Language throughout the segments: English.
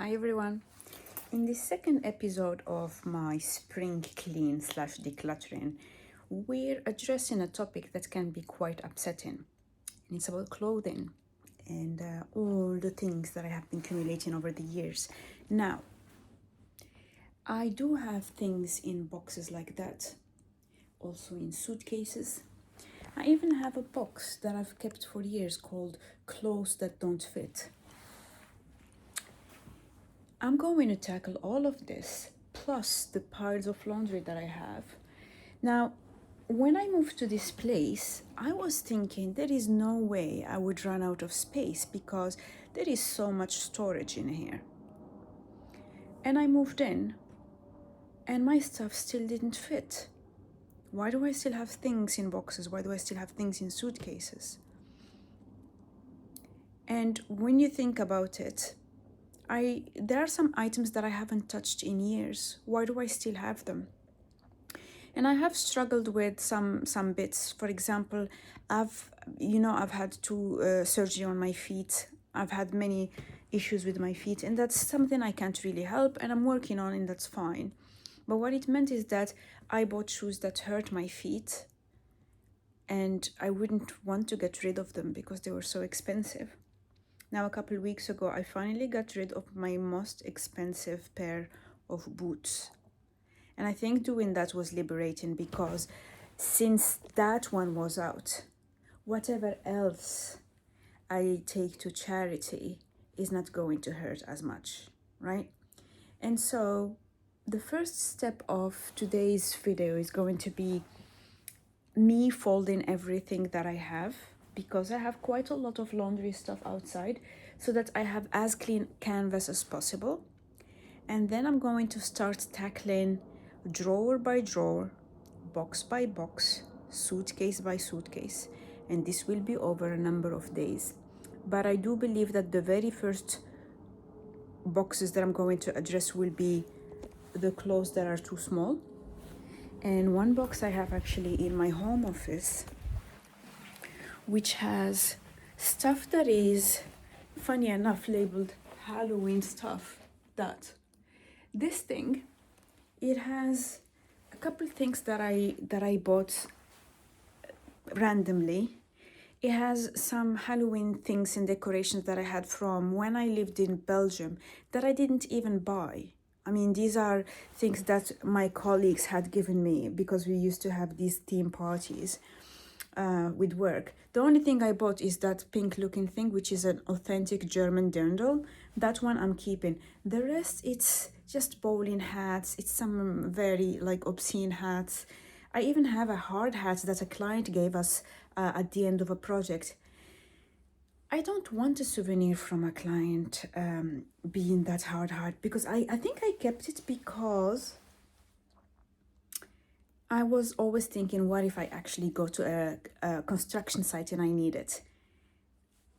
Hi everyone. In the second episode of my spring clean slash decluttering, we're addressing a topic that can be quite upsetting. And it's about clothing and all the things that I have been accumulating over the years. Now, I do have things in boxes like that, also in suitcases. I even have a box that I've kept for years called Clothes That Don't Fit. I'm going to tackle all of this, plus the piles of laundry that I have. Now, when I moved to this place, I was thinking there is no way I would run out of space because there is so much storage in here. And I moved in, and my stuff still didn't fit. Why do I still have things in boxes? Why do I still have things in suitcases? And when you think about it, there are some items that I haven't touched in years. Why do I still have them? And I have struggled with some bits. For example, I've had surgery on my feet. I've had many issues with my feet, and that's something I can't really help, and I'm working on, and that's fine. But what it meant is that I bought shoes that hurt my feet, and I wouldn't want to get rid of them because they were so expensive. Now, a couple of weeks ago, I finally got rid of my most expensive pair of boots. And I think doing that was liberating because since that one was out, whatever else I take to charity is not going to hurt as much, right? And so the first step of today's video is going to be me folding everything that I have, because I have quite a lot of laundry stuff outside, so that I have as clean canvas as possible. And then I'm going to start tackling drawer by drawer, box by box, suitcase by suitcase. And this will be over a number of days. But I do believe that the very first boxes that I'm going to address will be the clothes that are too small. And one box I have actually in my home office, which has stuff that is, funny enough, labeled Halloween stuff. That this thing, it has a couple things that I bought randomly. It has some Halloween things and decorations that I had from when I lived in Belgium that I didn't even buy. I mean, these are things that my colleagues had given me because we used to have these theme parties with work. The only thing I bought is that pink looking thing, which is an authentic German dirndl. That one I'm keeping. The rest, it's just bowling hats. It's some very obscene hats. I even have a hard hat that a client gave us at the end of a project. I don't want a souvenir from a client being that hard hat, because I think I kept it because I was always thinking, what if I actually go to a construction site and I need it?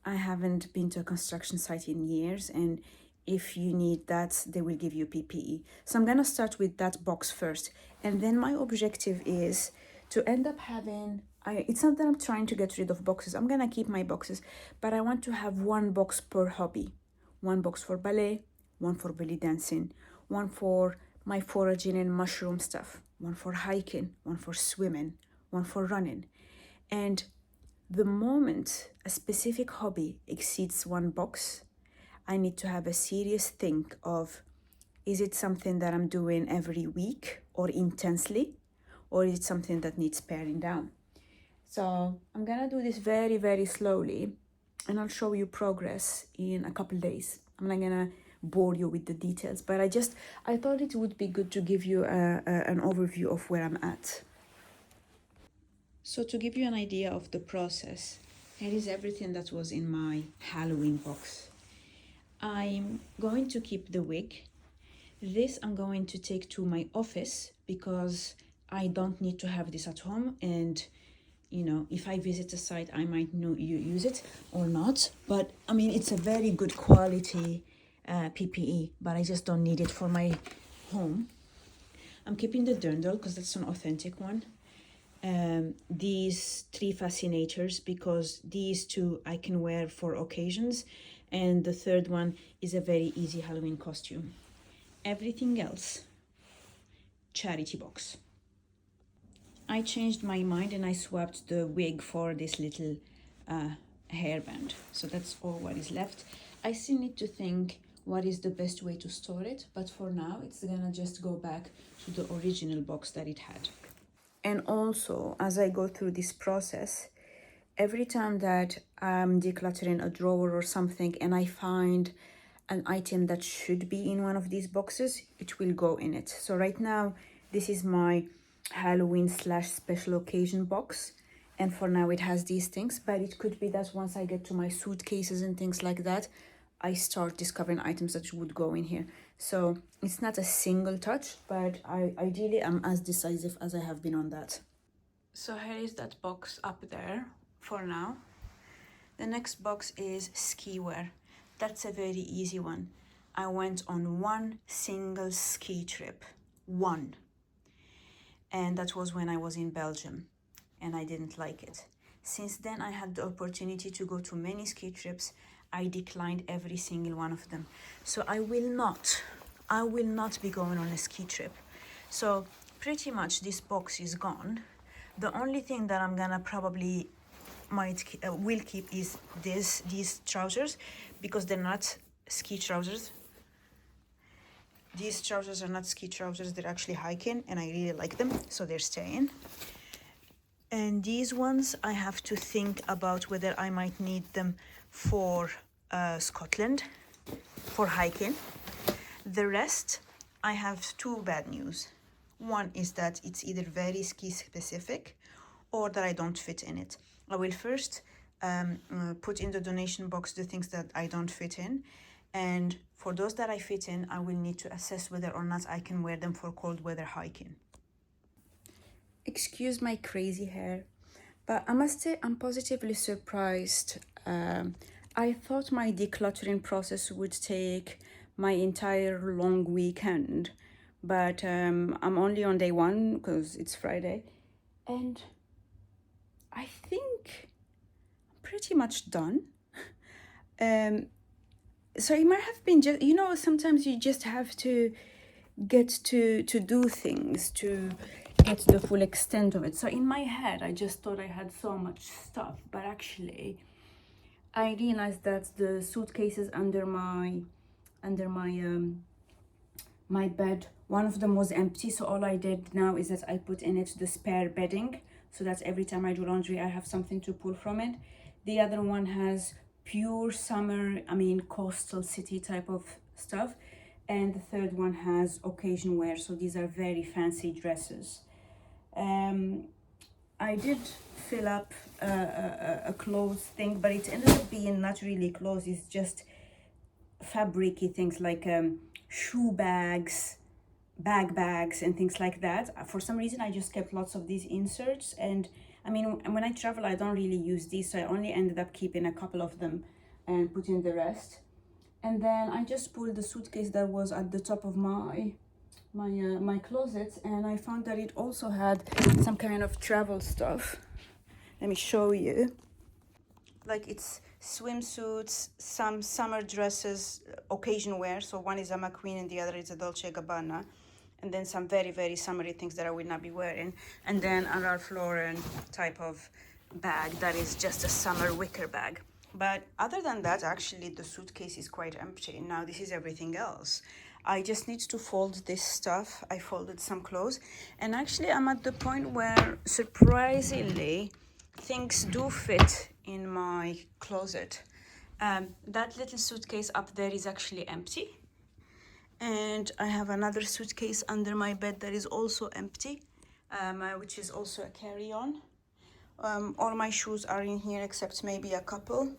I haven't been to a construction site in years, and if you need that, they will give you PPE. So I'm gonna start with that box first, and then my objective is to end up having, it's not that I'm trying to get rid of boxes. I'm gonna keep my boxes, but I want to have one box per hobby. One box for ballet, one for belly dancing, one for my foraging and mushroom stuff, one for hiking, one for swimming, one for running. And the moment a specific hobby exceeds one box, I need to have a serious think of, is it something that I'm doing every week or intensely, or is it something that needs paring down? So I'm gonna do this very, very slowly, and I'll show you progress in a couple days. I'm not gonna bore you with the details, but I thought it would be good to give you an overview of where I'm at. So to give you an idea of the process, here is everything that was in my Halloween box. I'm going to keep the wig. This I'm going to take to my office because I don't need to have this at home, and if I visit a site, I might know you use it or not. But I mean, it's a very good quality PPE, but I just don't need it for my home. I'm keeping the dirndl because that's an authentic one. These 3 fascinators, because these 2 I can wear for occasions, And the third one is a very easy Halloween costume. Everything else, charity box. I changed my mind and I swapped the wig for this little hairband. So that's all what is left. I still need to think what is the best way to store it, but for now it's gonna just go back to the original box that it had. And also, as I go through this process, every time that I'm decluttering a drawer or something and I find an item that should be in one of these boxes, it will go in it. So right now, this is my Halloween / special occasion box. And for now it has these things, but it could be that once I get to my suitcases and things like that, I start discovering items that would go in here. So it's not a single touch, but I ideally am as decisive as I have been on that. So here is that box up there for now. The next box is ski wear. That's a very easy one. I went on one single ski trip, one. And that was when I was in Belgium and I didn't like it. Since then, I had the opportunity to go to many ski trips. I declined every single one of them. So I will not be going on a ski trip. So pretty much this box is gone. The only thing that I'm gonna probably will keep is these trousers, because they're not ski trousers. These trousers are not ski trousers, they're actually hiking and I really like them, so they're staying. And these ones, I have to think about whether I might need them for Scotland, for hiking. The rest, I have two bad news. One is that it's either very ski specific or that I don't fit in it. I will first put in the donation box the things that I don't fit in. And for those that I fit in, I will need to assess whether or not I can wear them for cold weather hiking. Excuse my crazy hair, but I must say I'm positively surprised. I thought my decluttering process would take my entire long weekend, but I'm only on day one because it's Friday, and I think I'm pretty much done. So it might have been just, sometimes you just have to get to do things to get the full extent of it. So in my head, I just thought I had so much stuff, but actually I realized that the suitcases under my bed, one of them was empty. So all I did now is that I put in it the spare bedding, so that every time I do laundry, I have something to pull from it. The other one has pure summer, coastal city type of stuff. And the third one has occasion wear, so these are very fancy dresses. I did fill up a clothes thing, but it ended up being not really clothes, it's just fabricy things like shoe bags, bags, and things like that. For some reason, I just kept lots of these inserts, and when I travel, I don't really use these, so I only ended up keeping a couple of them and putting the rest. And then I just pulled the suitcase that was at the top of my closet, and I found that it also had some kind of travel stuff. Let me show you. Like, it's swimsuits, some summer dresses, occasion wear. So one is a McQueen and the other is a Dolce & Gabbana. And then some very, very summery things that I will not be wearing. And then a Ralph Lauren type of bag that is just a summer wicker bag. But other than that, actually, the suitcase is quite empty. Now, this is everything else. I just need to fold this stuff. I folded some clothes. And actually, I'm at the point where, surprisingly, things do fit in my closet. That little suitcase up there is actually empty. And I have another suitcase under my bed that is also empty, which is also a carry-on. All my shoes are in here except maybe a couple,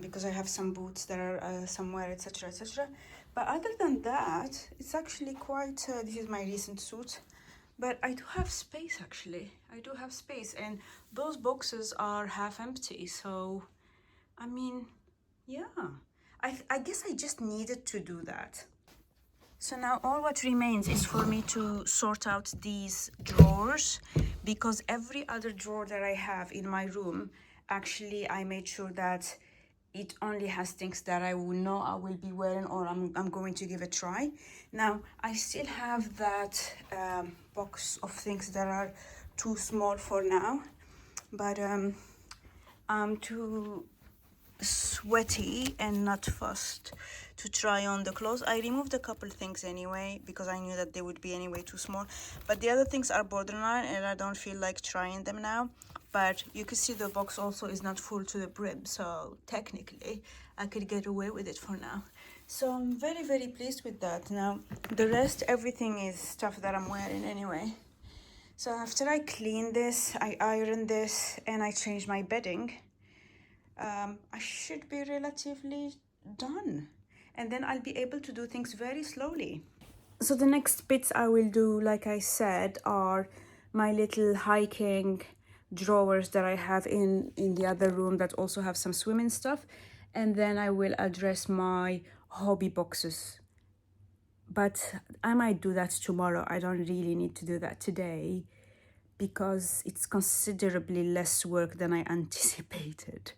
because I have some boots that are somewhere, etc., etc. But other than that, it's actually quite, this is my recent suit, but I do have space, actually. I do have space, and those boxes are half empty, so, yeah. I guess I just needed to do that. So now all what remains is for me to sort out these drawers, because every other drawer that I have in my room, actually I made sure that it only has things that I will know I will be wearing, or I'm going to give a try. Now, I still have that box of things that are too small for now, but I'm too sweaty and not fussed to try on the clothes. I removed a couple things anyway because I knew that they would be anyway too small, but the other things are borderline and I don't feel like trying them now. But you can see the box also is not full to the brim, so technically I could get away with it for now. So I'm very, very pleased with that. Now the rest, everything is stuff that I'm wearing anyway. So after I clean this, I iron this, and I change my bedding, I should be relatively done. And then I'll be able to do things very slowly. So the next bits I will do, like I said, are my little hiking drawers that I have in the other room that also have some swimming stuff. And then I will address my hobby boxes. But I might do that tomorrow. I don't really need to do that today because it's considerably less work than I anticipated.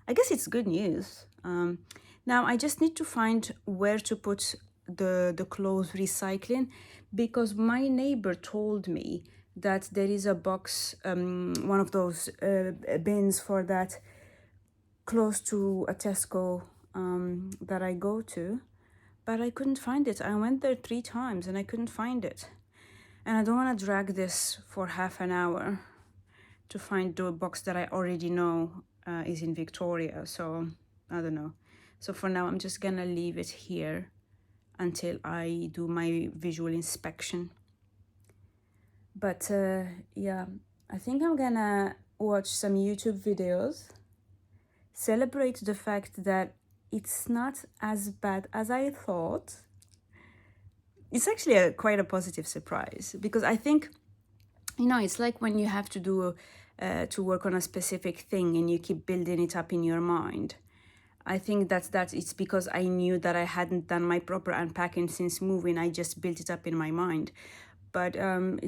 I guess it's good news. Now I just need to find where to put the clothes recycling, because my neighbor told me that there is a box, one of those bins for that, close to a Tesco that I go to, but I couldn't find it. I went there 3 times and I couldn't find it. And I don't want to drag this for half an hour to find the box that I already know is in Victoria. So I don't know. So for now, I'm just gonna leave it here until I do my visual inspection. But yeah, I think I'm gonna watch some YouTube videos, celebrate the fact that it's not as bad as I thought. It's actually quite a positive surprise, because I think, you know, it's like when you have to do to work on a specific thing and you keep building it up in your mind. I think that it's because I knew that I hadn't done my proper unpacking since moving. I just built it up in my mind. But I'm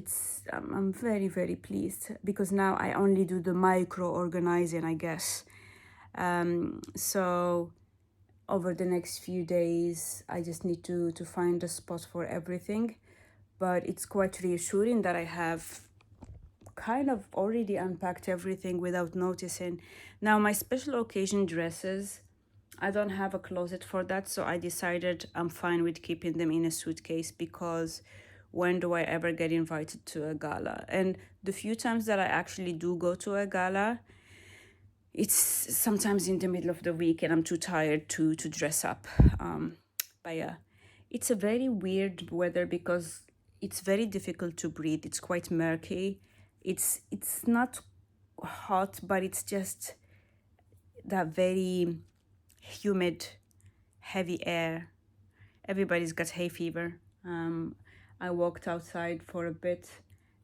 very, very pleased, because now I only do the micro organizing, I guess. So over the next few days, I just need to find a spot for everything. But it's quite reassuring that I have kind of already unpacked everything without noticing. Now, my special occasion dresses, I don't have a closet for that, so I decided I'm fine with keeping them in a suitcase, because when do I ever get invited to a gala? And the few times that I actually do go to a gala, it's sometimes in the middle of the week and I'm too tired to dress up. But yeah, it's a very weird weather because it's very difficult to breathe. It's quite murky. It's not hot, but it's just that very humid, heavy air. Everybody's got hay fever. I walked outside for a bit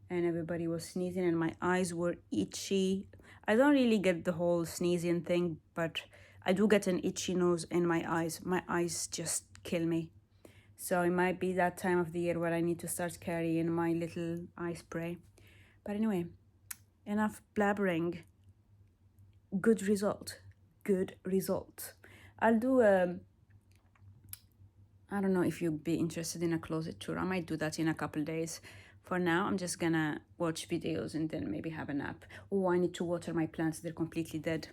and everybody was sneezing and my eyes were itchy. I don't really get the whole sneezing thing, but I do get an itchy nose and my eyes. My eyes just kill me. So it might be that time of the year where I need to start carrying my little eye spray. But anyway, enough blabbering. Good result. Good result. I'll do a... I don't know if you'd be interested in a closet tour. I might do that in a couple days. For now, I'm just gonna watch videos and then maybe have a nap. Oh, I need to water my plants. They're completely dead.